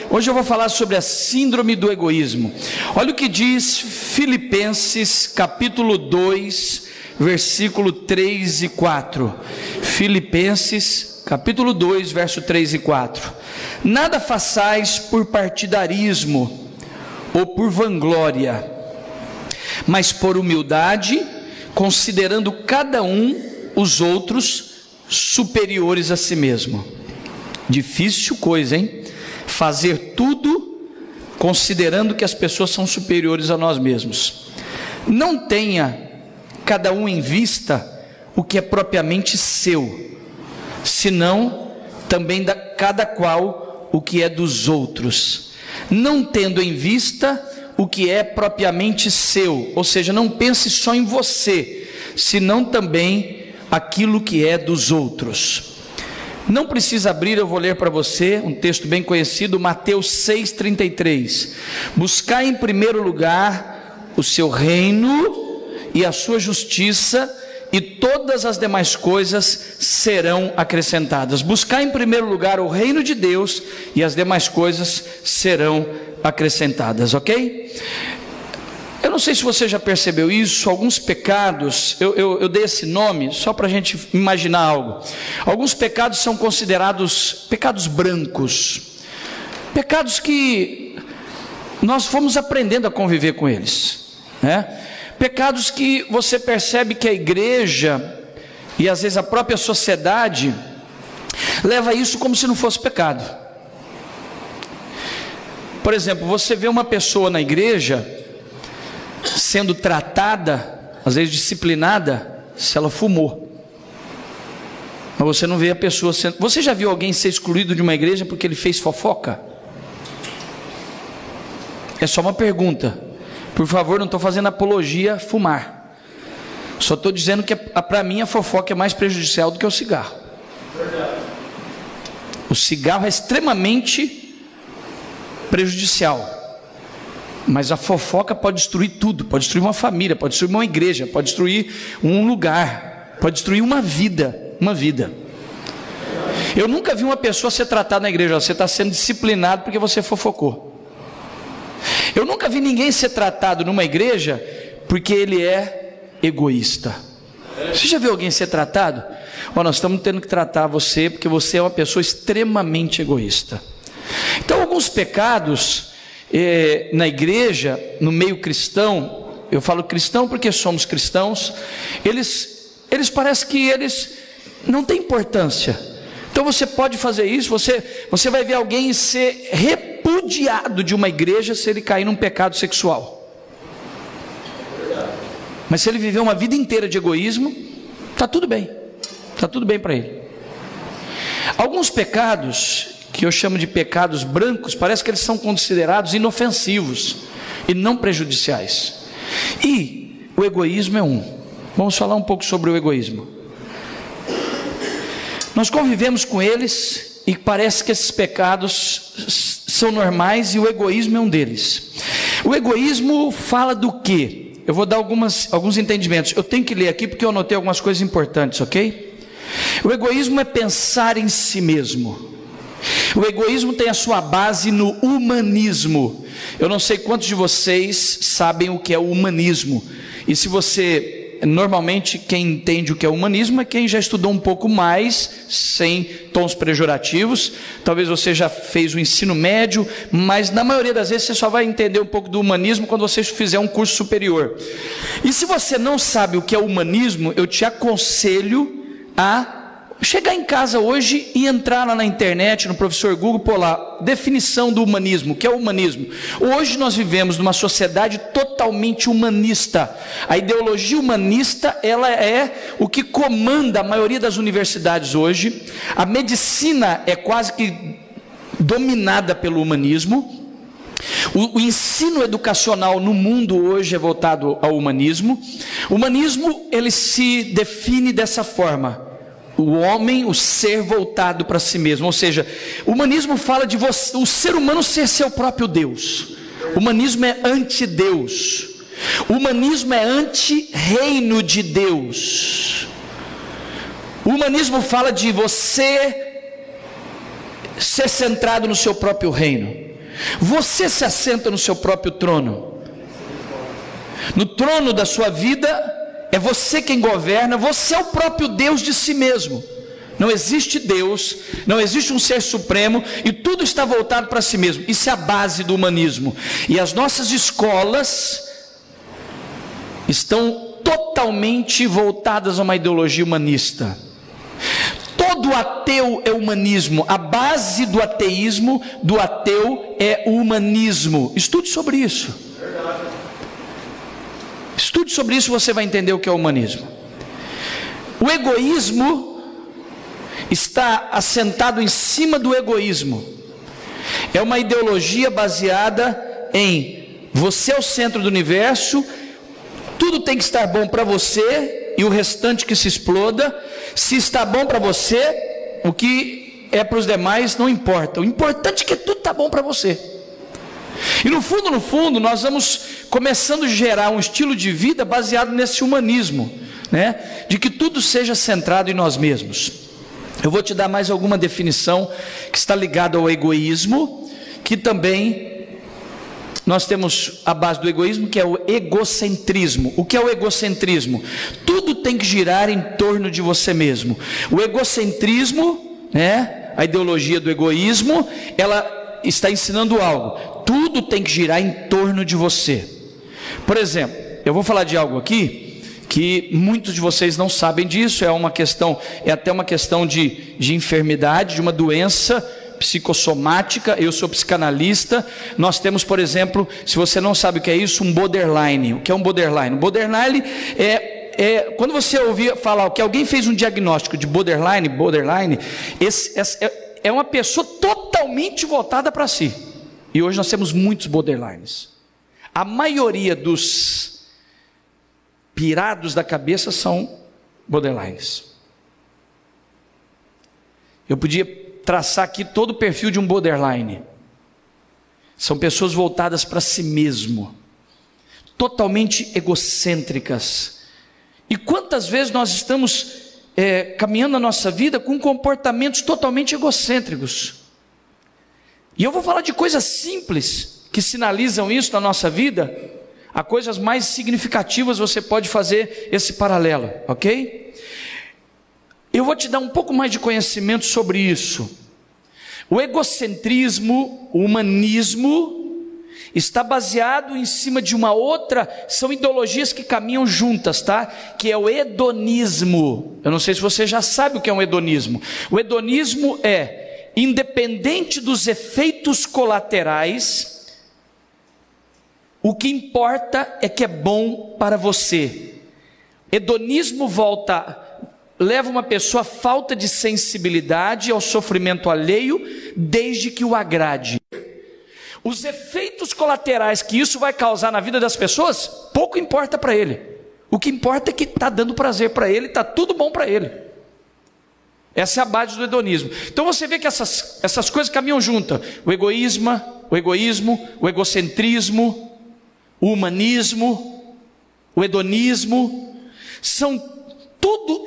Hoje eu vou falar sobre a síndrome do egoísmo. Olha o que diz Filipenses capítulo 2, versículo 3 e 4. Filipenses capítulo 2, verso 3 e 4. Nada façais por partidarismo ou por vanglória, mas por humildade, considerando cada um os outros superiores a si mesmo. Difícil coisa, hein? Fazer tudo considerando que as pessoas são superiores a nós mesmos. Não tenha cada um em vista o que é propriamente seu, senão também da cada qual o que é dos outros. Não tendo em vista o que é propriamente seu, ou seja, não pense só em você, senão também aquilo que é dos outros. Não precisa abrir, eu vou ler para você um texto bem conhecido, Mateus 6,33. Buscai em primeiro lugar o seu reino e a sua justiça, e todas as demais coisas serão acrescentadas. Buscai em primeiro lugar o reino de Deus, e as demais coisas serão acrescentadas, ok? Eu não sei se você já percebeu isso, alguns pecados, eu dei esse nome só para a gente imaginar algo. Alguns pecados são considerados pecados brancos, pecados que nós fomos aprendendo a conviver com eles, né? Pecados que você percebe que a igreja e às vezes a própria sociedade leva isso como se não fosse pecado. Por exemplo, você vê uma pessoa na igreja sendo tratada, às vezes disciplinada, se ela fumou. Mas você não vê a pessoa sendo... Você já viu alguém ser excluído de uma igreja porque ele fez fofoca? É só uma pergunta. Por favor, não estou fazendo apologia a fumar. Só estou dizendo que para mim a fofoca é mais prejudicial do que o cigarro. O cigarro é extremamente prejudicial, mas a fofoca pode destruir tudo. Pode destruir uma família, pode destruir uma igreja, pode destruir um lugar, pode destruir uma vida. Eu nunca vi uma pessoa ser tratada na igreja: você está sendo disciplinado porque você fofocou. Eu nunca vi ninguém ser tratado numa igreja porque ele é egoísta. Você já viu alguém ser tratado? Nós estamos tendo que tratar você porque você é uma pessoa extremamente egoísta. Então, alguns pecados na igreja, no meio cristão, eu falo cristão porque somos cristãos, eles parecem que eles não têm importância. Então você pode fazer isso, você vai ver alguém ser repudiado de uma igreja se ele cair num pecado sexual. Mas se ele viver uma vida inteira de egoísmo, está tudo bem para ele. Alguns pecados, que eu chamo de pecados brancos, parece que eles são considerados inofensivos e não prejudiciais. E o egoísmo é um. Vamos falar um pouco sobre o egoísmo. Nós convivemos com eles e parece que esses pecados são normais e o egoísmo é um deles. O egoísmo fala do quê? Eu vou dar alguns entendimentos. Eu tenho que ler aqui porque eu anotei algumas coisas importantes, ok? O egoísmo é pensar em si mesmo. O egoísmo tem a sua base no humanismo. Eu não sei quantos de vocês sabem o que é o humanismo. E se você... Normalmente quem entende o que é humanismo é quem já estudou um pouco mais, sem tons pejorativos. Talvez você já fez o ensino médio, mas na maioria das vezes você só vai entender um pouco do humanismo quando você fizer um curso superior. E se você não sabe o que é humanismo, eu te aconselho a chegar em casa hoje e entrar lá na internet, no professor Google, pôr lá, definição do humanismo. O que é o humanismo? Hoje nós vivemos numa sociedade totalmente humanista. A ideologia humanista, ela é o que comanda a maioria das universidades hoje. A medicina é quase que dominada pelo humanismo. O ensino educacional no mundo hoje é voltado ao humanismo. O humanismo, ele se define dessa forma: o homem, o ser voltado para si mesmo. Ou seja, o humanismo fala de você, o ser humano ser seu próprio Deus. O humanismo é anti-Deus. O humanismo é anti-reino de Deus. O humanismo fala de você ser centrado no seu próprio reino. Você se assenta no seu próprio trono. No trono da sua vida, é você quem governa, você é o próprio Deus de si mesmo. Não existe Deus, não existe um ser supremo, e tudo está voltado para si mesmo. Isso é a base do humanismo. E as nossas escolas estão totalmente voltadas a uma ideologia humanista. Todo ateu é humanismo. A base do ateísmo, do ateu, é o humanismo. Estude sobre isso. Estude sobre isso, você vai entender o que é o humanismo. O egoísmo está assentado em cima do egoísmo. É uma ideologia baseada em você é o centro do universo, tudo tem que estar bom para você e o restante que se exploda. Se está bom para você, o que é para os demais não importa. O importante é que tudo está bom para você. E no fundo, nós vamos começando a gerar um estilo de vida baseado nesse humanismo, né? De que tudo seja centrado em nós mesmos. Eu vou te dar mais alguma definição que está ligada ao egoísmo, que também nós temos a base do egoísmo, que é o egocentrismo. O que é o egocentrismo? Tudo tem que girar em torno de você mesmo. O egocentrismo, né, a ideologia do egoísmo, ela está ensinando algo. Tudo tem que girar em torno de você. Por exemplo, eu vou falar de algo aqui que muitos de vocês não sabem disso. É até uma questão de enfermidade, de uma doença psicossomática. Eu sou psicanalista. Nós temos, por exemplo, se você não sabe o que é isso, um borderline. O que é um borderline? Um borderline quando você ouvir falar que alguém fez um diagnóstico de borderline, é uma pessoa totalmente voltada para si. E hoje nós temos muitos borderlines. A maioria dos pirados da cabeça são borderlines. Eu podia traçar aqui todo o perfil de um borderline. São pessoas voltadas para si mesmo, totalmente egocêntricas. E quantas vezes nós estamos caminhando na nossa vida com comportamentos totalmente egocêntricos? E eu vou falar de coisas simples que sinalizam isso na nossa vida. Há coisas mais significativas, você pode fazer esse paralelo, ok? Eu vou te dar um pouco mais de conhecimento sobre isso. O egocentrismo, o humanismo, está baseado em cima de uma outra, são ideologias que caminham juntas, tá? Que é o hedonismo. Eu não sei se você já sabe o que é um hedonismo. O hedonismo é, independente dos efeitos colaterais, o que importa é que é bom para você. Hedonismo leva uma pessoa à falta de sensibilidade ao sofrimento alheio, desde que o agrade. Os efeitos colaterais que isso vai causar na vida das pessoas, pouco importa para ele. O que importa é que está dando prazer para ele, está tudo bom para ele. Essa é a base do hedonismo. Então você vê que essas coisas caminham juntas. O egoísmo, o egocentrismo, o humanismo, o hedonismo,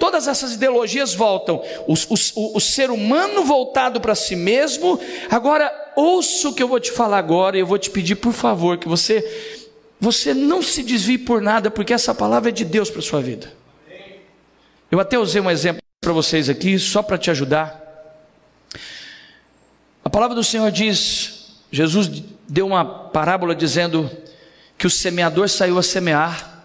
todas essas ideologias voltam, o ser humano voltado para si mesmo. Agora, ouça o que eu vou te falar agora, e eu vou te pedir, por favor, que você não se desvie por nada, porque essa palavra é de Deus para a sua vida. Eu até usei um exemplo para vocês aqui, só para te ajudar. A palavra do Senhor diz, Jesus deu uma parábola dizendo que o semeador saiu a semear,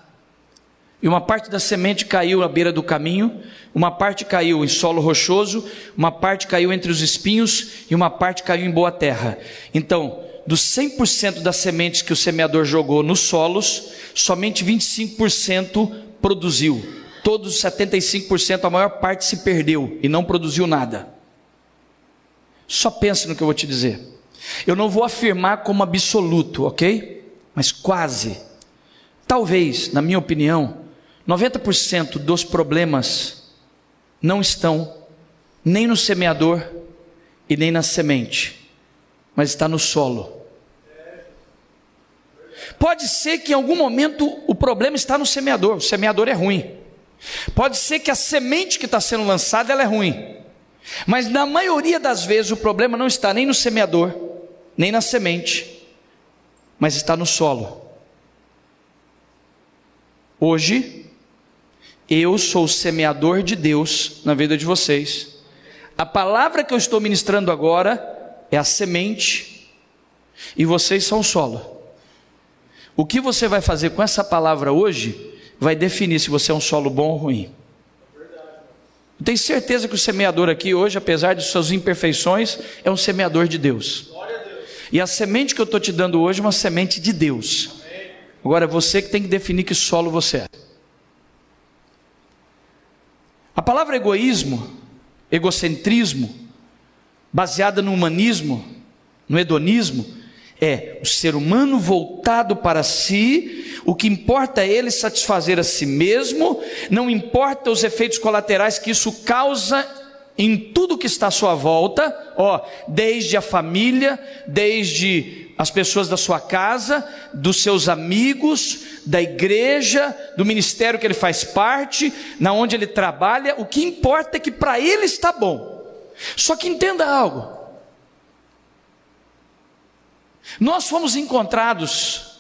e uma parte da semente caiu à beira do caminho, uma parte caiu em solo rochoso, uma parte caiu entre os espinhos, e uma parte caiu em boa terra. Então, dos 100% das sementes que o semeador jogou nos solos, somente 25% produziu. Todos os 75%, a maior parte se perdeu e não produziu nada. Só pense no que eu vou te dizer. Eu não vou afirmar como absoluto, ok? Mas quase. Talvez, na minha opinião, 90% dos problemas não estão nem no semeador e nem na semente, mas está no solo. Pode ser que em algum momento o problema está no semeador. O semeador é ruim. Pode ser que a semente que está sendo lançada ela é ruim. Mas na maioria das vezes o problema não está nem no semeador nem na semente, mas está no solo. Hoje, eu sou o semeador de Deus na vida de vocês. A palavra que eu estou ministrando agora é a semente, e vocês são o solo. O que você vai fazer com essa palavra hoje vai definir se você é um solo bom ou ruim. Eu tenho certeza que o semeador aqui hoje, apesar de suas imperfeições, é um semeador de Deus. E a semente que eu estou te dando hoje é uma semente de Deus. Agora é você que tem que definir que solo você é. A palavra egoísmo, egocentrismo, baseada no humanismo, no hedonismo, é o ser humano voltado para si. O que importa é ele satisfazer a si mesmo, não importa os efeitos colaterais que isso causa em tudo que está à sua volta, desde a família, desde as pessoas da sua casa, dos seus amigos, da igreja, do ministério que ele faz parte, na onde ele trabalha. O que importa é que para ele está bom. Só que entenda algo: nós fomos encontrados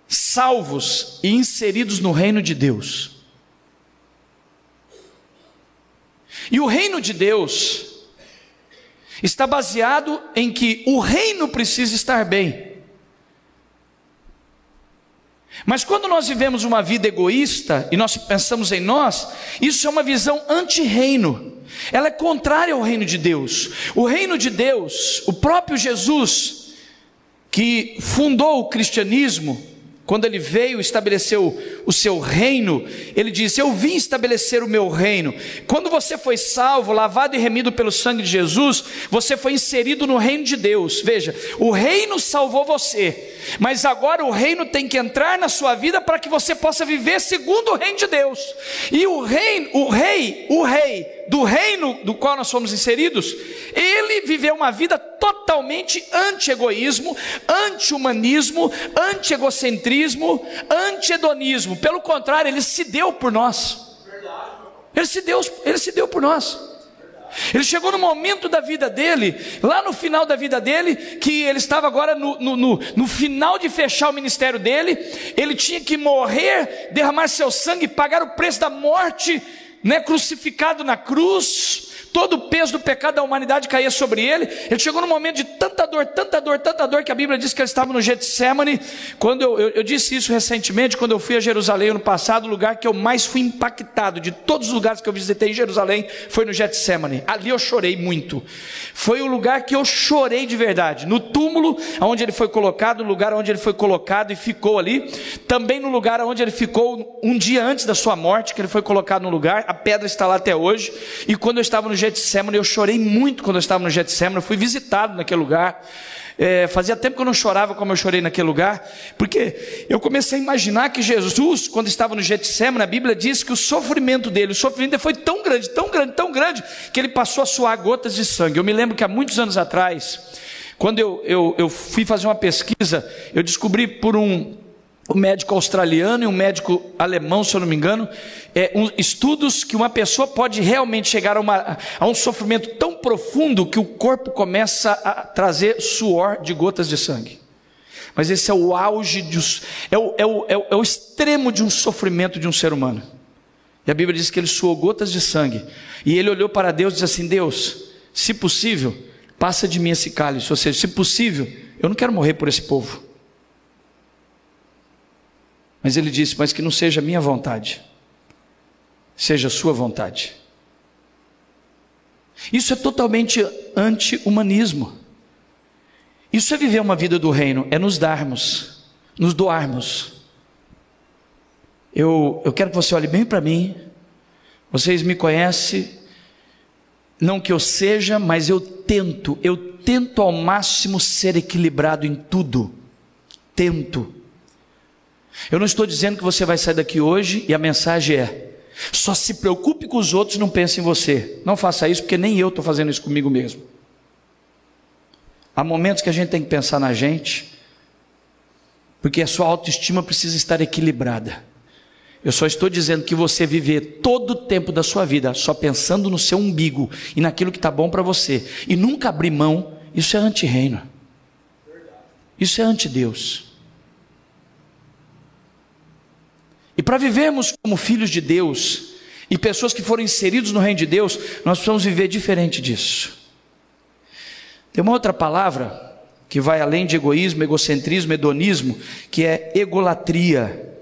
salvos e inseridos no reino de Deus. E o reino de Deus está baseado em que o reino precisa estar bem. Mas quando nós vivemos uma vida egoísta e nós pensamos em nós, isso é uma visão anti-reino. Ela é contrária ao reino de Deus. O reino de Deus, o próprio Jesus, que fundou o cristianismo, quando ele veio estabelecer o seu reino, ele disse: eu vim estabelecer o meu reino. Quando você foi salvo, lavado e remido pelo sangue de Jesus, você foi inserido no reino de Deus. Veja, o reino salvou você, mas agora o reino tem que entrar na sua vida para que você possa viver segundo o reino de Deus. E o rei do reino do qual nós fomos inseridos, ele viveu uma vida totalmente anti-egoísmo, anti-humanismo, anti-egocentrismo, anti-hedonismo. Pelo contrário, ele se deu por nós. Ele se deu por nós. Ele chegou no momento da vida dele, lá no final da vida dele, que ele estava agora no final de fechar o ministério dele. Ele tinha que morrer, derramar seu sangue, pagar o preço da morte, crucificado na cruz. Todo o peso do pecado da humanidade caía sobre ele. Ele chegou num momento de tanta dor, que a Bíblia diz que ele estava no Getsemane. Quando eu disse isso recentemente, quando eu fui a Jerusalém ano passado, o lugar que eu mais fui impactado de todos os lugares que eu visitei em Jerusalém foi no Getsemane. Ali eu chorei muito. Foi o lugar que eu chorei de verdade. No túmulo onde ele foi colocado, no lugar onde ele foi colocado e ficou ali. Também no lugar onde ele ficou um dia antes da sua morte, que ele foi colocado no lugar. A pedra está lá até hoje. E quando eu estava no Getsemane, eu chorei muito quando eu estava no Getsemane. Eu fui visitado naquele lugar. Fazia tempo que eu não chorava como eu chorei naquele lugar, porque eu comecei a imaginar que Jesus, quando estava no Getsemane, a Bíblia diz que o sofrimento dele foi tão grande, que ele passou a suar gotas de sangue. Eu me lembro que há muitos anos atrás, quando eu fui fazer uma pesquisa, eu descobri por um médico australiano e um médico alemão, se eu não me engano, estudos que uma pessoa pode realmente chegar a um sofrimento tão profundo que o corpo começa a trazer suor de gotas de sangue. Mas esse é o auge, é o extremo de um sofrimento de um ser humano. E a Bíblia diz que ele suou gotas de sangue, e ele olhou para Deus e disse assim: Deus, se possível, passa de mim esse cálice. Ou seja, se possível, eu não quero morrer por esse povo. Mas ele disse: mas que não seja a minha vontade, seja a sua vontade. Isso é totalmente anti-humanismo. Isso é viver uma vida do reino, é nos doarmos. Eu quero que você olhe bem para mim. Vocês me conhecem, não que eu seja, mas eu tento ao máximo ser equilibrado em tudo. Tento. Eu não estou dizendo que você vai sair daqui hoje e a mensagem é: só se preocupe com os outros, não pense em você. Não faça isso, porque nem eu estou fazendo isso comigo mesmo. Há momentos que a gente tem que pensar na gente, porque a sua autoestima precisa estar equilibrada. Eu só estou dizendo que você viver todo o tempo da sua vida só pensando no seu umbigo e naquilo que está bom para você, e nunca abrir mão, isso é anti-reino. Isso é anti-Deus. E para vivermos como filhos de Deus, e pessoas que foram inseridos no reino de Deus, nós precisamos viver diferente disso. Tem uma outra palavra que vai além de egoísmo, egocentrismo, hedonismo, que é egolatria.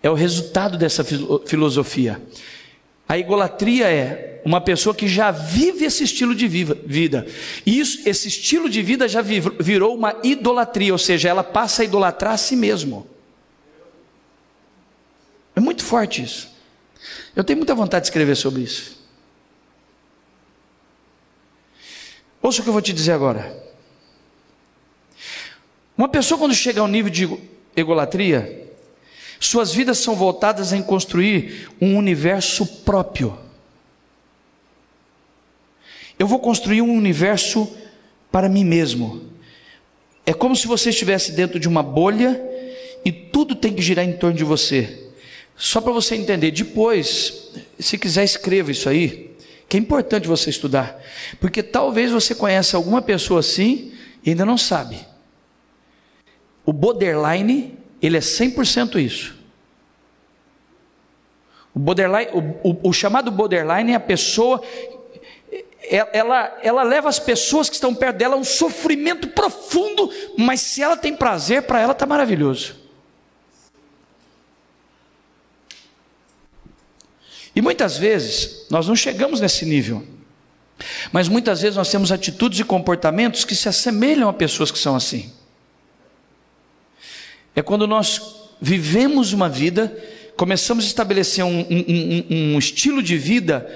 É o resultado dessa filosofia. A egolatria é uma pessoa que já vive esse estilo de vida. E esse estilo de vida já virou uma idolatria, ou seja, ela passa a idolatrar a si mesmo. É muito forte isso. Eu tenho muita vontade de escrever sobre isso. Ouça o que eu vou te dizer agora. Uma pessoa, quando chega ao nível de egolatria, suas vidas são voltadas em construir um universo próprio. Eu vou construir um universo para mim mesmo. É como se você estivesse dentro de uma bolha e tudo tem que girar em torno de você. Só para você entender, depois, se quiser escreva isso aí, que é importante você estudar, porque talvez você conheça alguma pessoa assim e ainda não sabe. O borderline, ele é 100% isso. O borderline, o chamado borderline é a pessoa, ela leva as pessoas que estão perto dela a um sofrimento profundo, mas se ela tem prazer, para ela está maravilhoso. E muitas vezes, nós não chegamos nesse nível, mas muitas vezes nós temos atitudes e comportamentos que se assemelham a pessoas que são assim. É quando nós vivemos uma vida, começamos a estabelecer um estilo de vida,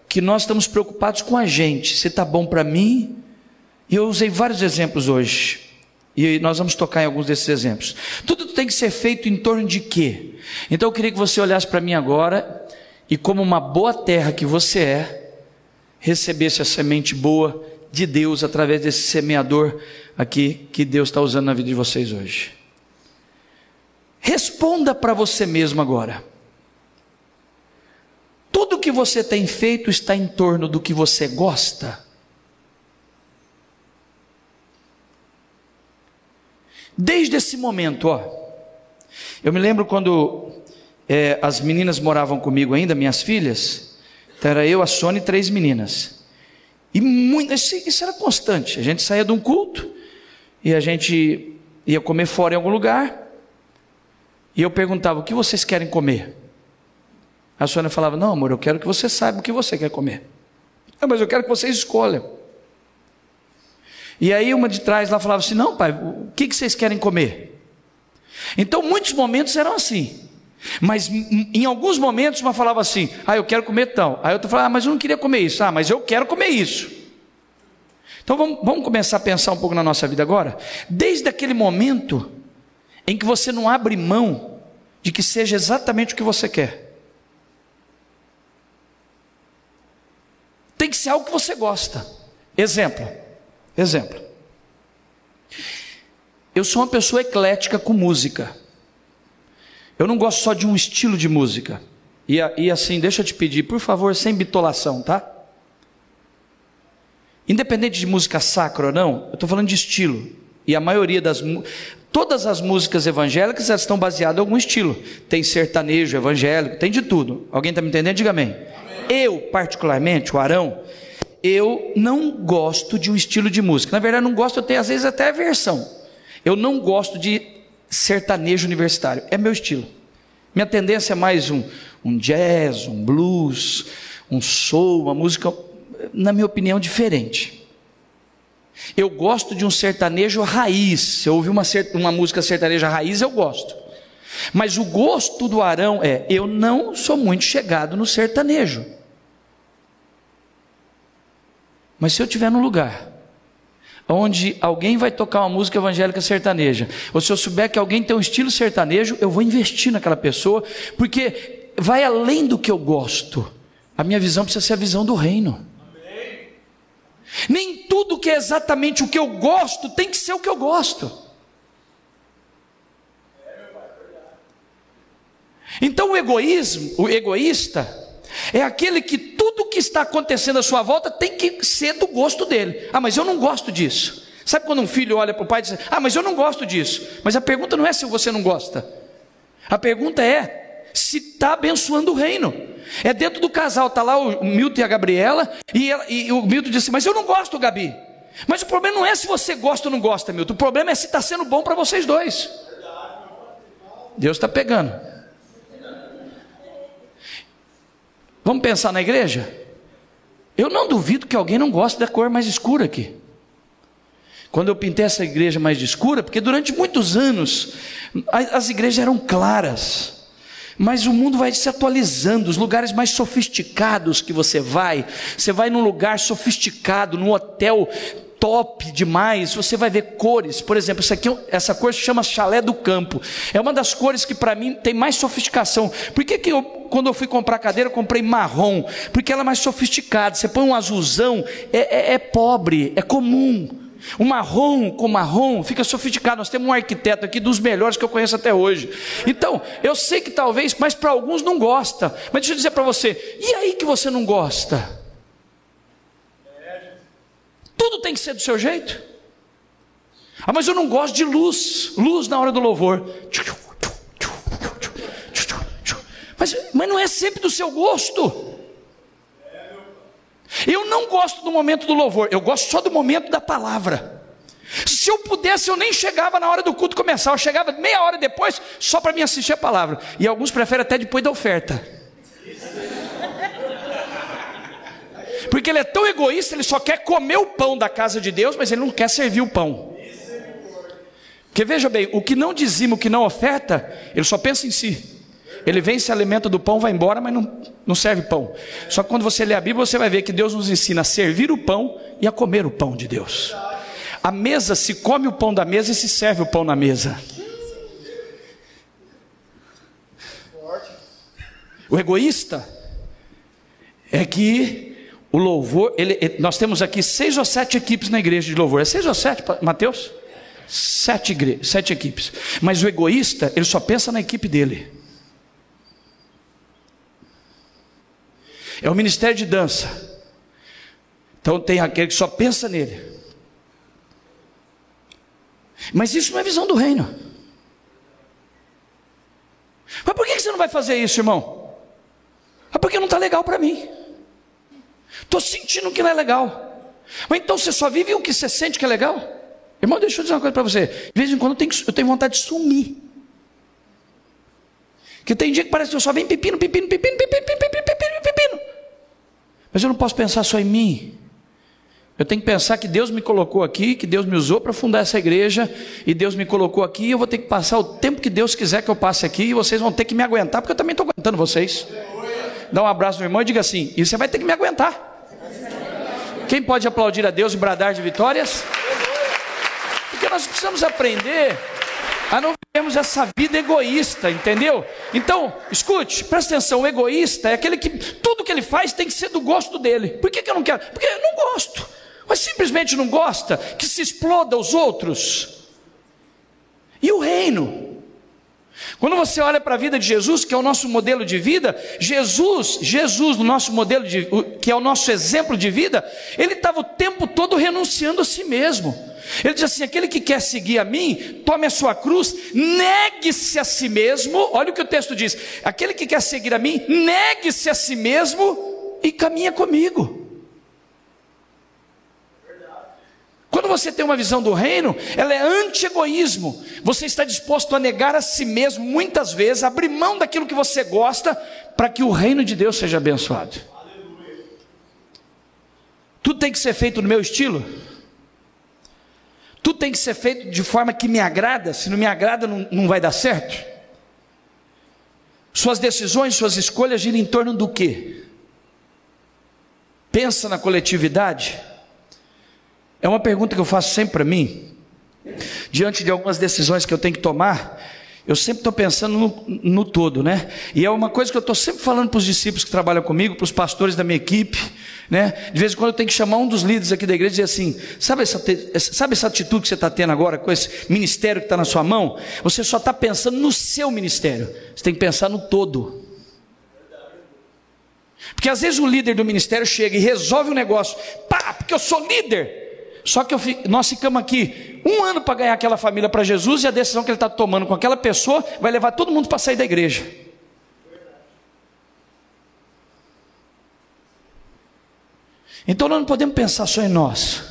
que nós estamos preocupados com a gente, se está bom para mim. E eu usei vários exemplos hoje, e nós vamos tocar em alguns desses exemplos. Tudo tem que ser feito em torno de quê? Então eu queria que você olhasse para mim agora, e como uma boa terra que você é, recebesse a semente boa de Deus, através desse semeador aqui, que Deus está usando na vida de vocês hoje. Responda para você mesmo agora. Tudo que você tem feito está em torno do que você gosta? Desde esse momento, eu me lembro quando as meninas moravam comigo ainda, minhas filhas. Então era eu, a Sônia e 3 meninas. E isso era constante. A gente saía de um culto e a gente ia comer fora em algum lugar. E eu perguntava: o que vocês querem comer? A Sônia falava: não, amor, eu quero que você saiba o que você quer comer. Mas eu quero que vocês escolham. E aí uma de trás lá falava assim: não, pai, o que vocês querem comer? Então muitos momentos eram assim. Mas em alguns momentos uma falava assim: eu quero comer tal. Aí outra falava: mas eu não queria comer isso. Mas eu quero comer isso. Então vamos começar a pensar um pouco na nossa vida agora. Desde aquele momento em que você não abre mão de que seja exatamente o que você quer. Tem que ser algo que você gosta. Exemplo. Eu sou uma pessoa eclética com música. Eu não gosto só de um estilo de música. E assim, deixa eu te pedir, por favor, sem bitolação, tá? Independente de música sacra ou não, eu estou falando de estilo. E a maioria todas as músicas evangélicas, elas estão baseadas em algum estilo. Tem sertanejo evangélico, tem de tudo. Alguém está me entendendo? Diga amém. Eu, particularmente, o Arão, eu não gosto de um estilo de música. Na verdade, não gosto, eu tenho às vezes até aversão. Eu não gosto de sertanejo universitário. É meu estilo. Minha tendência é mais um jazz, um blues, um soul, uma música, na minha opinião, diferente. Eu gosto de um sertanejo raiz. Se eu ouvir uma música sertaneja raiz, eu gosto. Mas o gosto do Arão eu não sou muito chegado no sertanejo. Mas se eu estiver num lugar onde alguém vai tocar uma música evangélica sertaneja, ou se eu souber que alguém tem um estilo sertanejo, eu vou investir naquela pessoa, porque vai além do que eu gosto. A minha visão precisa ser a visão do reino. Amém. Nem tudo que é exatamente o que eu gosto tem que ser o que eu gosto. Então o egoísta é aquele que tudo que está acontecendo à sua volta tem que ser do gosto dele. Mas eu não gosto disso. Sabe quando um filho olha para o pai e diz: ah, mas eu não gosto disso. Mas a pergunta não é se você não gosta. A pergunta é se está abençoando o reino. É dentro do casal, está lá o Milton e a Gabriela, e o Milton disse: mas eu não gosto, Gabi. Mas o problema não é se você gosta ou não gosta, Milton. O problema é se está sendo bom para vocês dois. Deus está pegando. Vamos pensar na igreja? Eu não duvido que alguém não goste da cor mais escura aqui. Quando eu pintei essa igreja mais escura, porque durante muitos anos as igrejas eram claras, mas o mundo vai se atualizando. Os lugares mais sofisticados que você vai num lugar sofisticado, num hotel top demais, você vai ver cores. Por exemplo, essa cor se chama Chalé do Campo. É uma das cores que para mim tem mais sofisticação. Por que quando eu fui comprar cadeira, eu comprei marrom? Porque ela é mais sofisticada. Você põe um azulzão, é pobre, é comum. O marrom com marrom fica sofisticado. Nós temos um arquiteto aqui dos melhores que eu conheço até hoje. Então, eu sei que talvez, mas para alguns não gosta. Mas deixa eu dizer para você, e aí que você não gosta? Tudo tem que ser do seu jeito. Ah, mas eu não gosto de luz na hora do louvor. Mas não é sempre do seu gosto. Eu não gosto do momento do louvor, eu gosto só do momento da palavra. Se eu pudesse, eu nem chegava na hora do culto começar, eu chegava meia hora depois, só para me assistir a palavra. E alguns preferem até depois da oferta, porque ele é tão egoísta, ele só quer comer o pão da casa de Deus, mas ele não quer servir o pão. Porque veja bem, o que não dizima, o que não oferta, ele só pensa em si. Ele vem, se alimenta do pão, vai embora, mas não serve pão. Só que quando você lê a Bíblia, você vai ver que Deus nos ensina a servir o pão e a comer o pão de Deus. A mesa, se come o pão da mesa e se serve o pão na mesa. O egoísta é que o louvor, nós temos aqui 6 ou 7 equipes na igreja de louvor. É 6 ou 7, Mateus? 7 equipes. Mas o egoísta, ele só pensa na equipe dele. É o ministério de dança. Então tem aquele que só pensa nele. Mas isso não é visão do reino. Mas por que você não vai fazer isso, irmão? Porque não está legal para mim. Estou sentindo que não é legal. Mas então você só vive o que você sente que é legal? Irmão, deixa eu dizer uma coisa para você. De vez em quando eu tenho vontade de sumir. Que tem dia que parece que eu só venho pepino. Mas eu não posso pensar só em mim. Eu tenho que pensar que Deus me colocou aqui, que Deus me usou para fundar essa igreja, e Deus me colocou aqui, e eu vou ter que passar o tempo que Deus quiser que eu passe aqui, e vocês vão ter que me aguentar, porque eu também estou aguentando vocês. Dá um abraço no irmão e diga assim: e você vai ter que me aguentar. Quem pode aplaudir a Deus e bradar de vitórias? Porque nós precisamos aprender a não vivermos essa vida egoísta, entendeu? Então, escute, presta atenção, o egoísta é aquele que tudo que ele faz tem que ser do gosto dele. Por que eu não quero? Porque eu não gosto. Mas simplesmente não gosta que se exploda os outros. E o reino? Quando você olha para a vida de Jesus, que é o nosso modelo de vida, Jesus, no nosso modelo que é o nosso exemplo de vida, ele estava o tempo todo renunciando a si mesmo. Ele diz assim: aquele que quer seguir a mim, tome a sua cruz, negue-se a si mesmo. Olha o que o texto diz: aquele que quer seguir a mim, negue-se a si mesmo e caminha comigo. Quando você tem uma visão do reino, ela é anti-egoísmo. Você está disposto a negar a si mesmo, muitas vezes, abrir mão daquilo que você gosta, para que o reino de Deus seja abençoado. Tudo tem que ser feito no meu estilo. Tudo tem que ser feito de forma que me agrada. Se não me agrada, não vai dar certo. Suas decisões, suas escolhas giram em torno do quê? Pensa na coletividade? É uma pergunta que eu faço sempre para mim. Diante de algumas decisões que eu tenho que tomar, eu sempre estou pensando no todo, né? E é uma coisa que eu estou sempre falando para os discípulos que trabalham comigo, para os pastores da minha equipe, né? De vez em quando eu tenho que chamar um dos líderes aqui da igreja e dizer assim: sabe essa atitude que você está tendo agora com esse ministério que está na sua mão? Você só está pensando no seu ministério, você tem que pensar no todo. Porque às vezes o líder do ministério chega e resolve um negócio, porque eu sou líder. Só que nós ficamos aqui 1 ano para ganhar aquela família para Jesus, e a decisão que ele está tomando com aquela pessoa vai levar todo mundo para sair da igreja. Então nós não podemos pensar só em nós.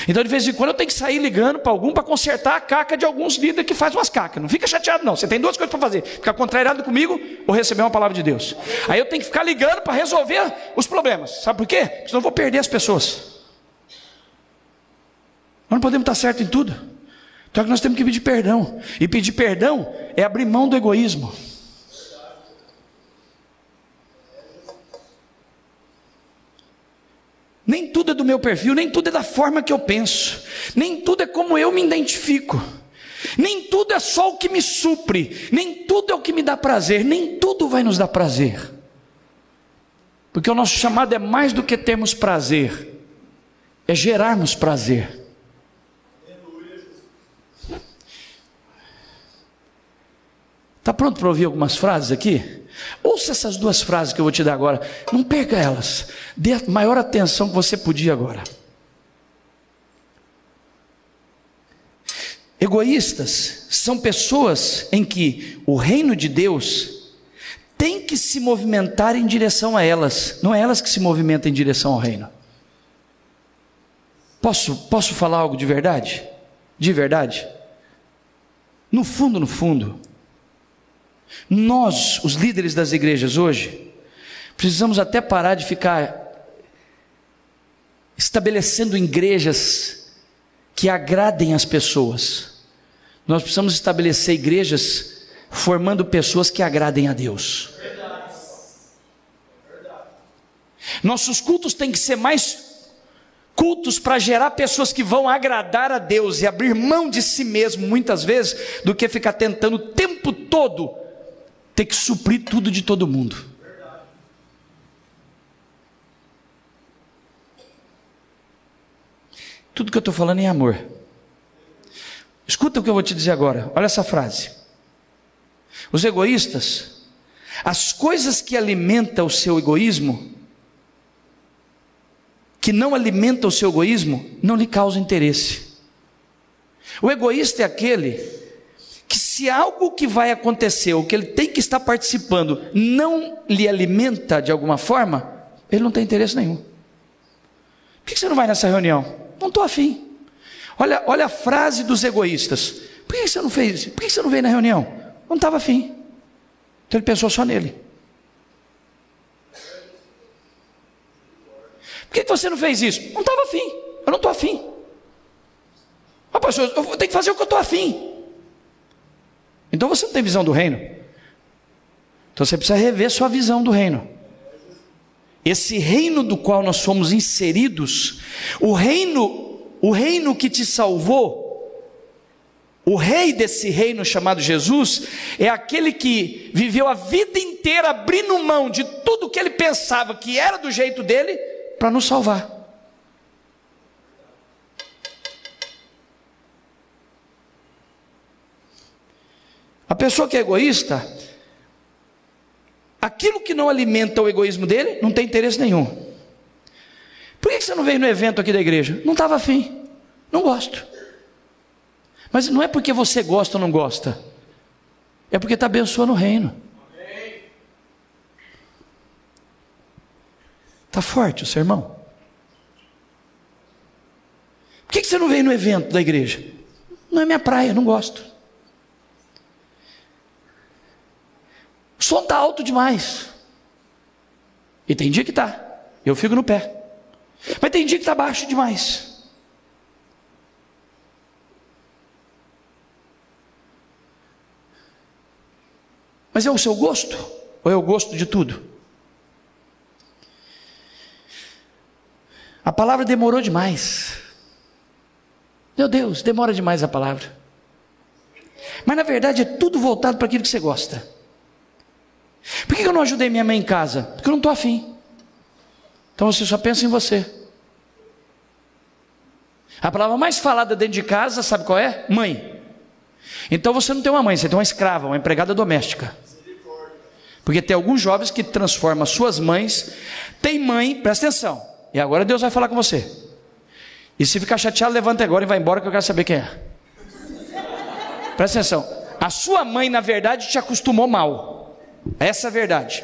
Então de vez em quando eu tenho que sair ligando para algum para consertar a caca de alguns líderes que fazem umas cacas. Não fica chateado não, você tem 2 coisas para fazer: ficar contrariado comigo ou receber uma palavra de Deus. Aí eu tenho que ficar ligando para resolver os problemas. Sabe por quê? Porque senão eu vou perder as pessoas. Nós não podemos estar certos em tudo. Então nós temos que pedir perdão. E pedir perdão é abrir mão do egoísmo. Nem tudo é do meu perfil, nem tudo é da forma que eu penso, nem tudo é como eu me identifico, nem tudo é só o que me supre, nem tudo é o que me dá prazer, nem tudo vai nos dar prazer. Porque o nosso chamado é mais do que termos prazer, é gerarmos prazer. Está pronto para ouvir algumas frases aqui? Ouça essas 2 frases que eu vou te dar agora. Não perca elas. Dê a maior atenção que você podia agora. Egoístas são pessoas em que o reino de Deus tem que se movimentar em direção a elas. Não é elas que se movimentam em direção ao reino. Posso falar algo de verdade? De verdade? No fundo, nós, os líderes das igrejas hoje, precisamos até parar de ficar estabelecendo igrejas que agradem as pessoas. Nós precisamos estabelecer igrejas formando pessoas que agradem a Deus. Nossos cultos têm que ser mais cultos para gerar pessoas que vão agradar a Deus e abrir mão de si mesmo muitas vezes, do que ficar tentando o tempo todo ter que suprir tudo de todo mundo. Tudo que eu estou falando é amor. Escuta o que eu vou te dizer agora. Olha essa frase: os egoístas, as coisas que alimentam o seu egoísmo, que não alimentam o seu egoísmo, não lhe causam interesse. O egoísta é aquele que, se algo que vai acontecer, ou que ele tem que estar participando, não lhe alimenta de alguma forma, ele não tem interesse nenhum. Por que você não vai nessa reunião? Não estou afim. Olha a frase dos egoístas: por que você não fez? Por que você não veio na reunião? Não estava afim. Então ele pensou só nele. Por que você não fez isso? Não estava afim. Eu não estou afim. Pastor, eu vou ter que fazer o que eu estou afim. Então você não tem visão do reino. Então você precisa rever sua visão do reino. Esse reino do qual nós somos inseridos, o reino que te salvou, o rei desse reino chamado Jesus, é aquele que viveu a vida inteira abrindo mão de tudo que ele pensava que era do jeito dele, para nos salvar. A pessoa que é egoísta, aquilo que não alimenta o egoísmo dele, não tem interesse nenhum. Por que você não veio no evento aqui da igreja? Não estava afim, não gosto. Mas não é porque você gosta ou não gosta, é porque está abençoando o reino. Está forte o sermão? Por que você não veio no evento da igreja? Não é minha praia, não gosto. O som está alto demais. E tem dia que está, eu fico no pé. Mas tem dia que está baixo demais. Mas é o seu gosto? Ou é o gosto de tudo? A palavra demorou demais. Meu Deus, demora demais a palavra. Mas na verdade é tudo voltado para aquilo que você gosta. Por que eu não ajudei minha mãe em casa? Porque eu não estou afim. Então você só pensa em você. A palavra mais falada dentro de casa, sabe qual é? Mãe. Então você não tem uma mãe, você tem uma escrava, uma empregada doméstica. Porque tem alguns jovens que transformam suas mães. Tem mãe, presta atenção, e agora Deus vai falar com você. E se ficar chateado, levanta agora e vai embora que eu quero saber quem é. Presta atenção. A sua mãe, na verdade, te acostumou mal. Essa é a verdade.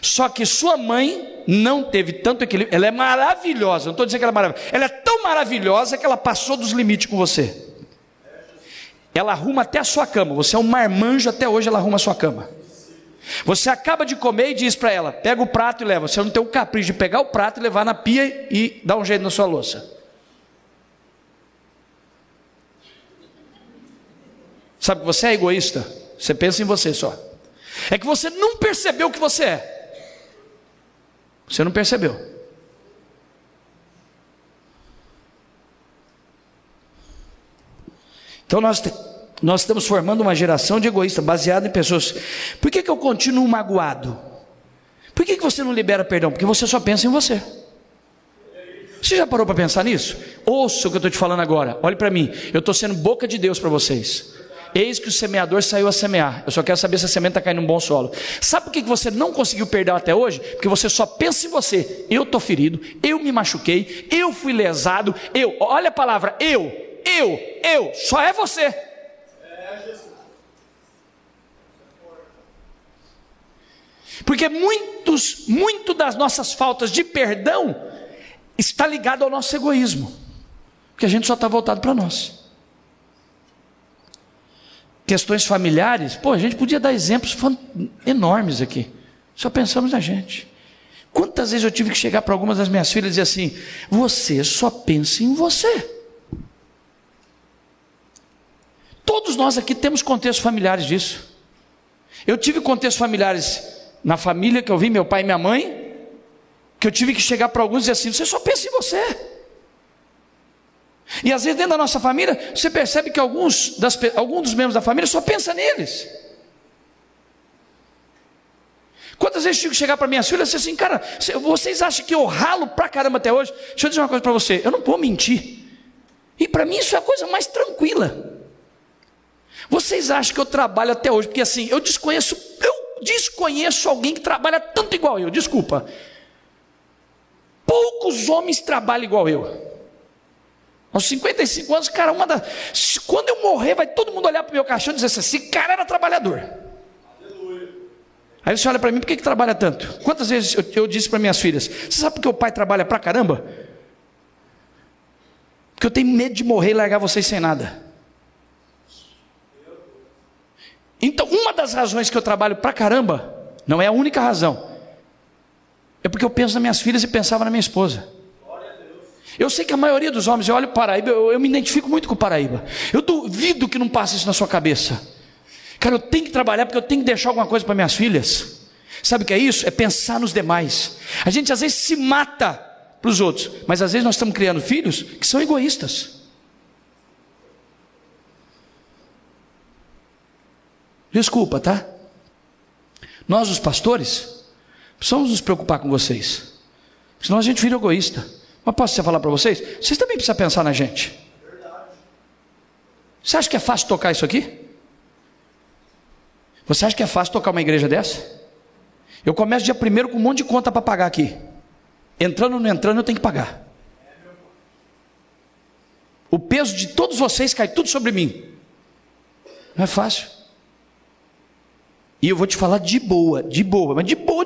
Só que sua mãe não teve tanto equilíbrio. Ela é maravilhosa, não estou dizendo que ela é maravilhosa. Ela é tão maravilhosa que ela passou dos limites com você. Ela arruma até a sua cama. Você é um marmanjo, até hoje ela arruma a sua cama. Você acaba de comer e diz para ela: pega o prato e leva. Você não tem o capricho de pegar o prato e levar na pia e dar um jeito na sua louça. Sabe que você é egoísta? Você pensa em você só. É que você não percebeu o que você é. Você não percebeu. Então nós estamos formando uma geração de egoístas, baseada em pessoas. Por que eu continuo magoado? Por que você não libera perdão? Porque você só pensa em você. Você já parou para pensar nisso? Ouça o que eu estou te falando agora. Olhe para mim. Eu estou sendo boca de Deus para vocês. Eis que o semeador saiu a semear. Eu só quero saber se a semente está caindo num bom solo. Sabe por que você não conseguiu perdão até hoje? Porque você só pensa em você. Eu estou ferido, eu me machuquei, eu fui lesado, olha a palavra, só é você. Porque muito das nossas faltas de perdão está ligado ao nosso egoísmo. Porque a gente só está voltado para nós. Questões familiares, a gente podia dar exemplos enormes aqui. Só pensamos na gente. Quantas vezes eu tive que chegar para algumas das minhas filhas e dizer assim: você só pensa em você. Todos nós aqui temos contextos familiares disso. Eu tive contextos familiares na família que eu vi, meu pai e minha mãe, que eu tive que chegar para alguns e dizer assim: você só pensa em você. E às vezes dentro da nossa família, você percebe que alguns dos membros da família só pensam neles. Quantas vezes eu tive que chegar para minhas filhas e dizer assim: cara, vocês acham que eu ralo pra caramba até hoje? Deixa eu dizer uma coisa para você, eu não vou mentir. E para mim isso é a coisa mais tranquila. Vocês acham que eu trabalho até hoje? Porque assim, eu desconheço alguém que trabalha tanto igual eu, desculpa. Poucos homens trabalham igual eu. Aos 55 anos, cara, quando eu morrer, vai todo mundo olhar para o meu caixão e dizer assim: esse cara era trabalhador. Aleluia. Aí você olha para mim: por que trabalha tanto? Quantas vezes eu disse para minhas filhas: você sabe por que o pai trabalha pra caramba? Porque eu tenho medo de morrer e largar vocês sem nada. Então, uma das razões que eu trabalho pra caramba, não é a única razão, é porque eu penso nas minhas filhas e pensava na minha esposa. Eu sei que a maioria dos homens, eu olho para Paraíba, eu me identifico muito com o Paraíba. Eu duvido que não passe isso na sua cabeça. Cara, eu tenho que trabalhar porque eu tenho que deixar alguma coisa para minhas filhas. Sabe o que é isso? É pensar nos demais. A gente às vezes se mata para os outros, mas às vezes nós estamos criando filhos que são egoístas. Desculpa, tá? Nós, os pastores, precisamos nos preocupar com vocês, senão a gente vira egoísta. Mas posso falar para vocês? Vocês também precisam pensar na gente. Você acha que é fácil tocar isso aqui? Você acha que é fácil tocar uma igreja dessa? Eu começo dia 1º com um monte de conta para pagar aqui. Entrando ou não entrando, eu tenho que pagar. O peso de todos vocês cai tudo sobre mim. Não é fácil. E eu vou te falar de boa, mas de boa.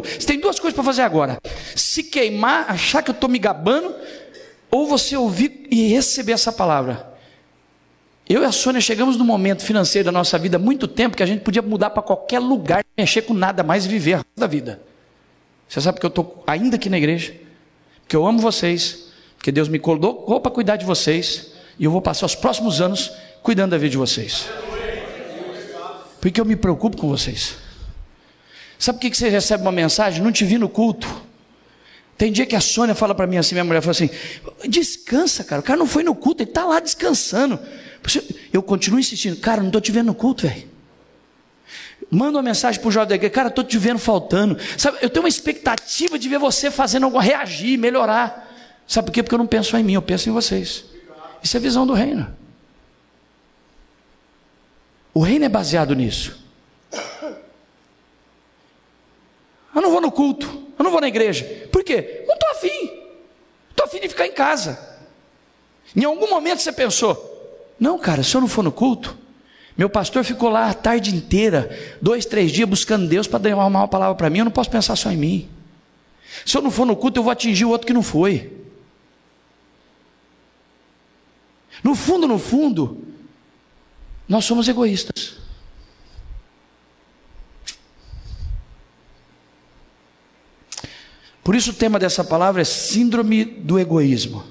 Você tem duas coisas para fazer agora: se queimar, achar que eu estou me gabando, ou você ouvir e receber essa palavra. Eu e a Sônia chegamos num momento financeiro da nossa vida há muito tempo que a gente podia mudar para qualquer lugar, mexer com nada mais e viver a resto da vida. Você sabe que eu estou ainda aqui na igreja, que eu amo vocês, que Deus me colocou para cuidar de vocês, e eu vou passar os próximos anos cuidando da vida de vocês. Porque eu me preocupo com vocês. Sabe por que você recebe uma mensagem? Não te vi no culto. Tem dia que a Sônia fala para mim assim, minha mulher fala assim: descansa, cara, o cara não foi no culto, ele está lá descansando. Eu continuo insistindo: cara, não estou te vendo no culto, velho. Manda uma mensagem para o jovem da igreja: cara, estou te vendo faltando. Sabe, eu tenho uma expectativa de ver você fazendo algo, reagir, melhorar. Sabe por quê? Porque eu não penso só em mim, eu penso em vocês. Isso é visão do reino. O reino é baseado nisso. Eu não vou no culto, eu não vou na igreja. Por quê? Não estou afim. Estou afim de ficar em casa. Em algum momento você pensou: não, cara, se eu não for no culto, meu pastor ficou lá a tarde inteira, 2, 3 dias buscando Deus para dar uma palavra para mim, eu não posso pensar só em mim. Se eu não for no culto, eu vou atingir o outro que não foi. No fundo, nós somos egoístas. Por isso o tema dessa palavra é síndrome do egoísmo.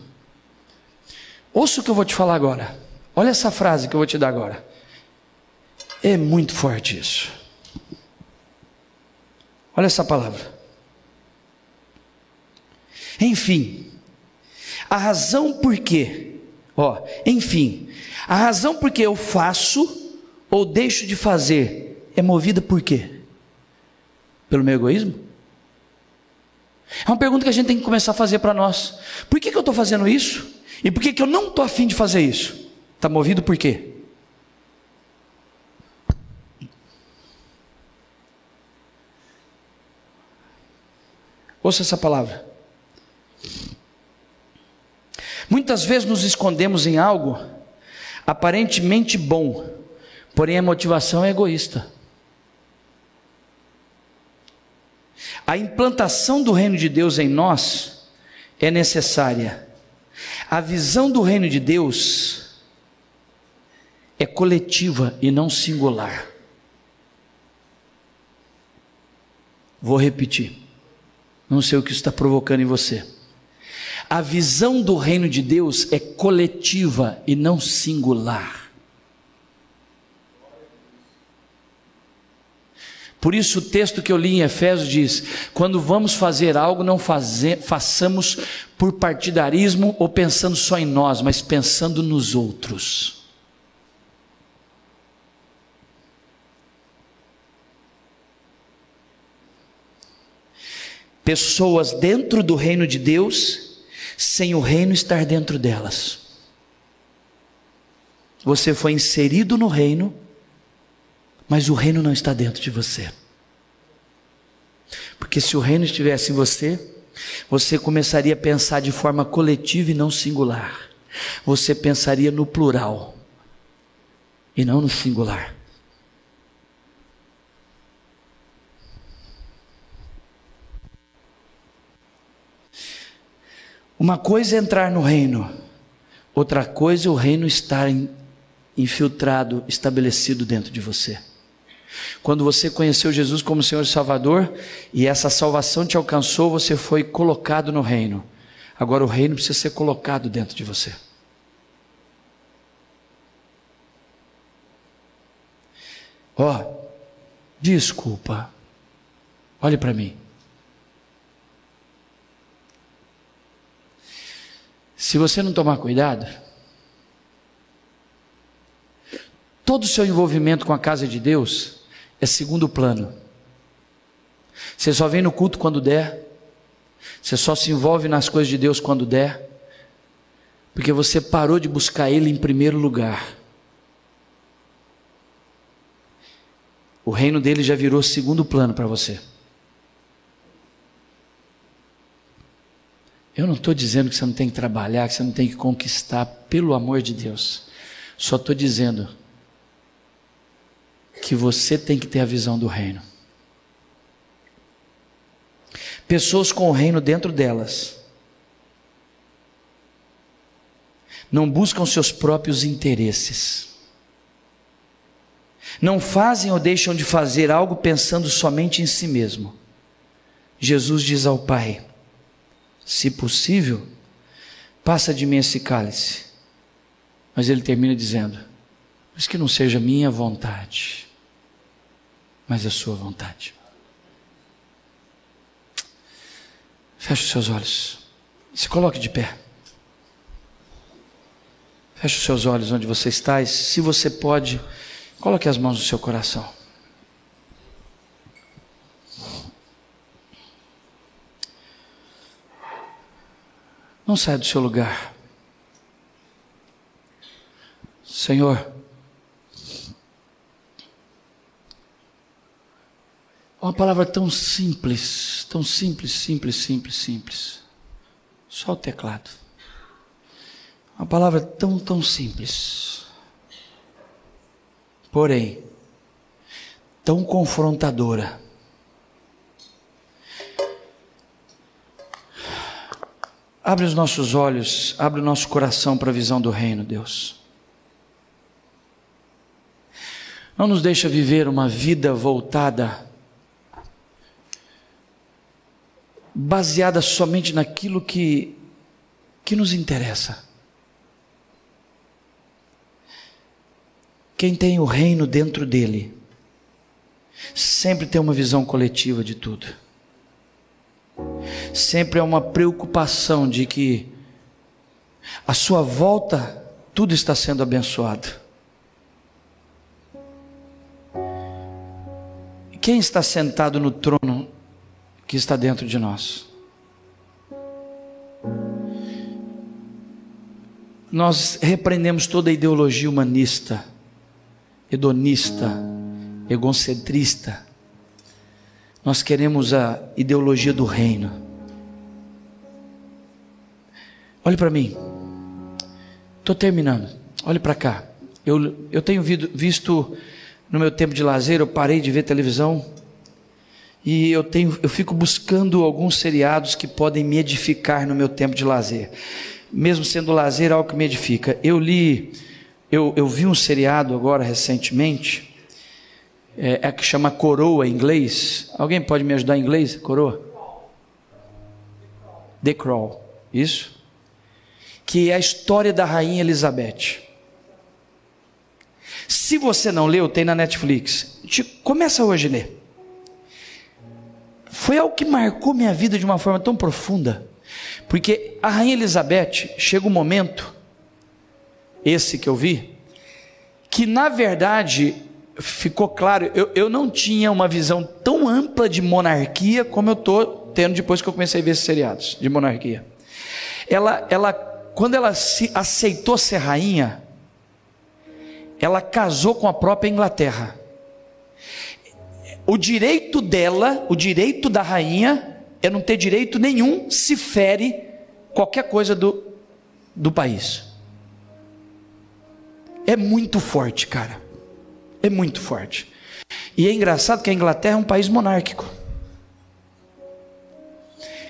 Ouça o que eu vou te falar agora. Olha essa frase que eu vou te dar agora. É muito forte isso. Olha essa palavra. Enfim, a razão por quê? A razão por que eu faço ou deixo de fazer é movida por quê? Pelo meu egoísmo? É uma pergunta que a gente tem que começar a fazer para nós. Por que eu estou fazendo isso? E por que eu não estou afim de fazer isso? Está movido por quê? Ouça essa palavra. Muitas vezes nos escondemos em algo aparentemente bom, porém a motivação é egoísta. A implantação do reino de Deus em nós é necessária. A visão do reino de Deus é coletiva e não singular. Vou repetir. Não sei o que isso está provocando em você. A visão do reino de Deus é coletiva e não singular. Por isso o texto que eu li em Efésios diz: quando vamos fazer algo, não façamos por partidarismo ou pensando só em nós, mas pensando nos outros. Pessoas dentro do reino de Deus, sem o reino estar dentro delas. Você foi inserido no reino, mas o reino não está dentro de você. Porque se o reino estivesse em você, você começaria a pensar de forma coletiva e não singular. Você pensaria no plural e não no singular. Uma coisa é entrar no reino, outra coisa é o reino estar infiltrado, estabelecido dentro de você. Quando você conheceu Jesus como Senhor e Salvador, e essa salvação te alcançou, você foi colocado no reino. Agora o reino precisa ser colocado dentro de você. Desculpa, olhe para mim. Se você não tomar cuidado, todo o seu envolvimento com a casa de Deus é segundo plano. Você só vem no culto quando der, você só se envolve nas coisas de Deus quando der, porque você parou de buscar Ele em primeiro lugar. O reino dele já virou segundo plano para você. Eu não estou dizendo que você não tem que trabalhar, que você não tem que conquistar, pelo amor de Deus. Só estou dizendo que você tem que ter a visão do reino. Pessoas com o reino dentro delas não buscam seus próprios interesses. Não fazem ou deixam de fazer algo pensando somente em si mesmo. Jesus diz ao Pai: se possível, passa de mim esse cálice. Mas ele termina dizendo: mas que não seja minha vontade, mas a sua vontade. Feche os seus olhos, se coloque de pé. Feche os seus olhos onde você está, e se você pode, coloque as mãos no seu coração. Não saia do seu lugar. Senhor, uma palavra tão simples, simples. Só o teclado. Uma palavra tão simples, porém tão confrontadora. Abre os nossos olhos, abre o nosso coração para a visão do reino, Deus. Não nos deixa viver uma vida voltada, baseada somente naquilo que nos interessa. Quem tem o reino dentro dele, sempre tem uma visão coletiva de tudo. Sempre é uma preocupação de que à sua volta tudo está sendo abençoado. Quem está sentado no trono que está dentro de nós? Nós repreendemos toda a ideologia humanista, hedonista, egocentrista. Nós queremos a ideologia do reino. Olhe para mim. Estou terminando. Olhe para cá. Eu tenho visto no meu tempo de lazer, eu parei de ver televisão e eu fico buscando alguns seriados que podem me edificar no meu tempo de lazer. Mesmo sendo lazer algo que me edifica. Eu vi um seriado agora recentemente. É que chama Coroa em inglês. Alguém pode me ajudar em inglês? Coroa? The Crown. Isso. Que é a história da rainha Elizabeth. Se você não leu, tem na Netflix. Começa hoje a ler. Foi algo que marcou minha vida de uma forma tão profunda. Porque a rainha Elizabeth, chega um momento, esse que eu vi, que na verdade ficou claro, eu não tinha uma visão tão ampla de monarquia como eu estou tendo depois que eu comecei a ver esses seriados de monarquia. Quando ela se aceitou ser rainha, ela casou com a própria Inglaterra. O direito dela, o direito da rainha, é não ter direito nenhum se fere qualquer coisa do país. É muito forte, cara. É muito forte. E é engraçado que a Inglaterra é um país monárquico.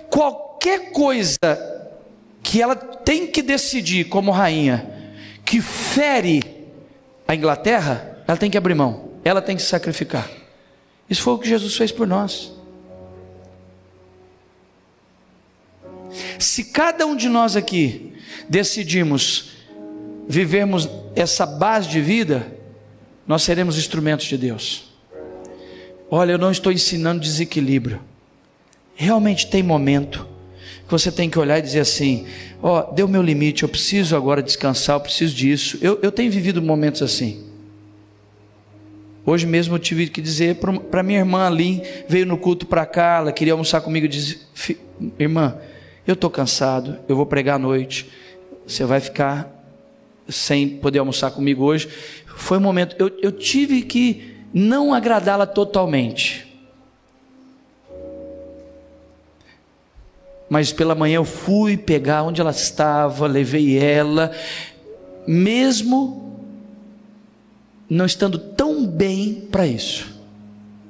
Qualquer coisa que ela tem que decidir como rainha, que fere a Inglaterra, ela tem que abrir mão. Ela tem que se sacrificar. Isso foi o que Jesus fez por nós. Se cada um de nós aqui decidirmos vivermos essa base de vida, nós seremos instrumentos de Deus. Olha, eu não estou ensinando desequilíbrio. Realmente tem momento que você tem que olhar e dizer assim: deu meu limite, eu preciso agora descansar, eu preciso disso. Eu tenho vivido momentos assim. Hoje mesmo eu tive que dizer para minha irmã ali, veio no culto para cá, ela queria almoçar comigo, eu disse: irmã, eu estou cansado, eu vou pregar à noite, você vai ficar sem poder almoçar comigo hoje. Foi um momento, eu tive que não agradá-la totalmente, mas pela manhã eu fui pegar onde ela estava, levei ela, mesmo não estando tão bem para isso,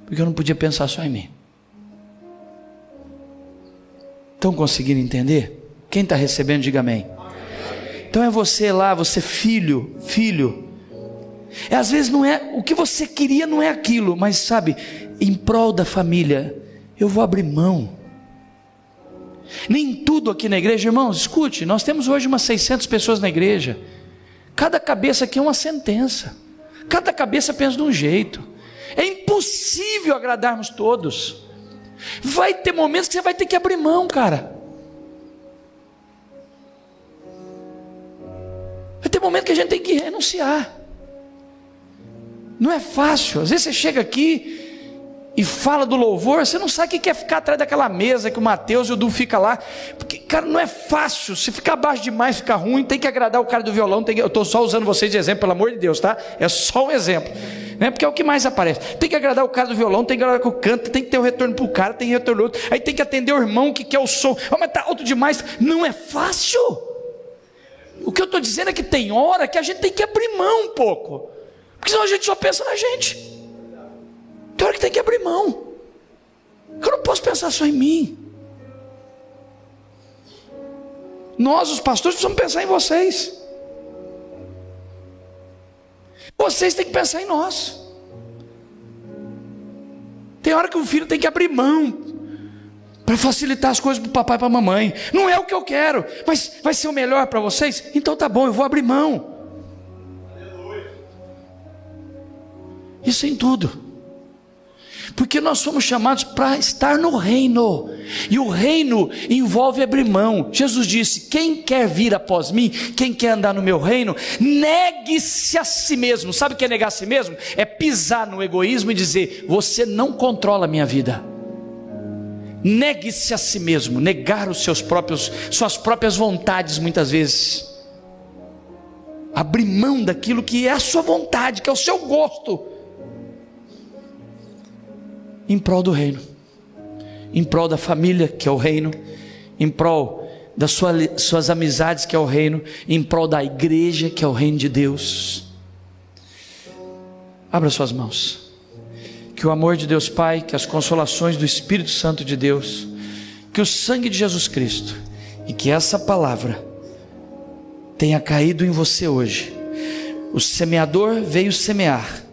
porque eu não podia pensar só em mim. Estão conseguindo entender? Quem está recebendo, diga amém. Então é você lá, você filho, às vezes não é, o que você queria não é aquilo, mas sabe, em prol da família, eu vou abrir mão. Nem tudo aqui na igreja, irmãos, escute, nós temos hoje umas 600 pessoas na igreja, cada cabeça aqui é uma sentença, cada cabeça pensa de um jeito, é impossível agradarmos todos, vai ter momentos que você vai ter que abrir mão, cara. Vai ter momento que a gente tem que renunciar. Não é fácil. Às vezes você chega aqui e fala do louvor, você não sabe o que é ficar atrás daquela mesa que o Mateus e o Du ficam lá, porque, cara, não é fácil. Se ficar baixo demais, fica ruim, tem que agradar o cara do violão, eu estou só usando vocês de exemplo, pelo amor de Deus, tá? É só um exemplo, né? Porque é o que mais aparece. Tem que agradar o cara do violão, tem que agradar o canto, tem que ter o retorno para o cara, tem retorno do outro, aí tem que atender o irmão que quer o som, mas está alto demais. Não é fácil. O que eu estou dizendo é que tem hora que a gente tem que abrir mão um pouco, porque senão a gente só pensa na gente. Tem hora que tem que abrir mão. Eu não posso pensar só em mim. Nós, os pastores, precisamos pensar em vocês. Vocês têm que pensar em nós. Tem hora que o filho tem que abrir mão para facilitar as coisas para o papai e para a mamãe. Não é o que eu quero, mas vai ser o melhor para vocês? Então tá bom, eu vou abrir mão. Isso em tudo. Porque nós somos chamados para estar no reino, e o reino envolve abrir mão. Jesus disse: quem quer vir após mim, quem quer andar no meu reino, negue-se a si mesmo. Sabe o que é negar a si mesmo? É pisar no egoísmo e dizer: você não controla a minha vida. Negue-se a si mesmo, negar os suas próprias vontades, muitas vezes. Abrir mão daquilo que é a sua vontade, que é o seu gosto, em prol do reino, em prol da família, que é o reino, em prol das suas amizades, que é o reino, em prol da igreja, que é o reino de Deus. Abra suas mãos. Que o amor de Deus Pai, que as consolações do Espírito Santo de Deus, que o sangue de Jesus Cristo, e que essa palavra tenha caído em você hoje. O semeador veio semear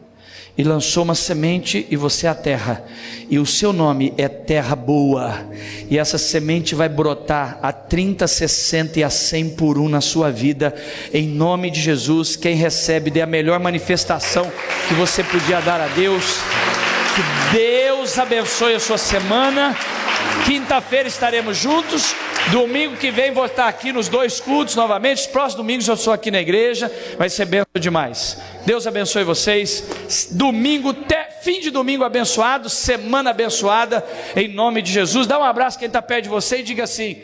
e lançou uma semente, e você é a terra, e o seu nome é terra boa, e essa semente vai brotar a 30, 60 e a 100 por um na sua vida, em nome de Jesus. Quem recebe, dê a melhor manifestação que você podia dar a Deus. Que Deus abençoe a sua semana. Quinta-feira estaremos juntos. Domingo que vem vou estar aqui nos 2 cultos novamente. Os próximos domingos eu sou aqui na igreja. Vai ser bênção demais. Deus abençoe vocês. Domingo, fim de domingo abençoado, semana abençoada, em nome de Jesus. Dá um abraço quem está perto de você e diga assim: